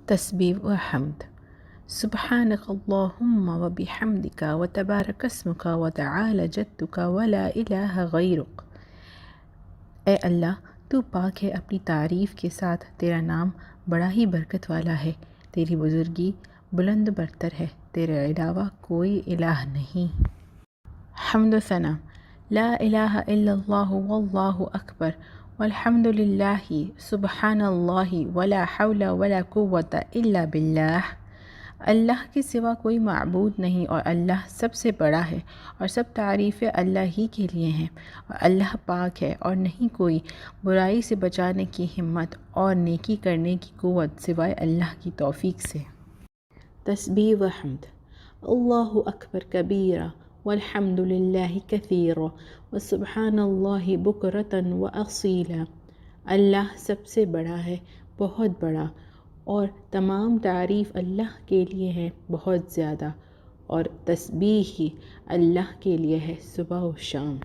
تسبیح و حمد۔ سبحانک اللہم و بحمدک و تبارک اسمک و تعالی جدک و لا الہ غیرک۔ اے اللہ، تو پاک ہے اپنی تعریف کے ساتھ، تیرا نام بڑا ہی برکت والا ہے، تیری بزرگی بلند برتر ہے، تیرے علاوہ کوئی الہ نہیں۔ حمد و ثنا۔ لا الہ الا اللہ واللہ اکبر والحمد للہ سبحان اللہ ولا حول ولا قوۃ الا باللہ۔ اللہ کے سوا کوئی معبود نہیں اور اللہ سب سے بڑا ہے، اور سب تعریفیں اللہ ہی کے لیے ہیں، اور اللہ پاک ہے اور نہیں کوئی برائی سے بچانے کی ہمت اور نیکی کرنے کی قوت سوائے اللہ کی توفیق سے۔ تسبیح و حمد۔ اللہ اکبر کبیرا والحمد للہ کثیرا وسبحان اللہ بکرۃ و اصیلا۔ اللہ سب سے بڑا ہے، بہت بڑا، اور تمام تعریف اللہ کے لیے ہے بہت زیادہ، اور تسبیح ہی اللہ کے لیے ہے صبح و شام۔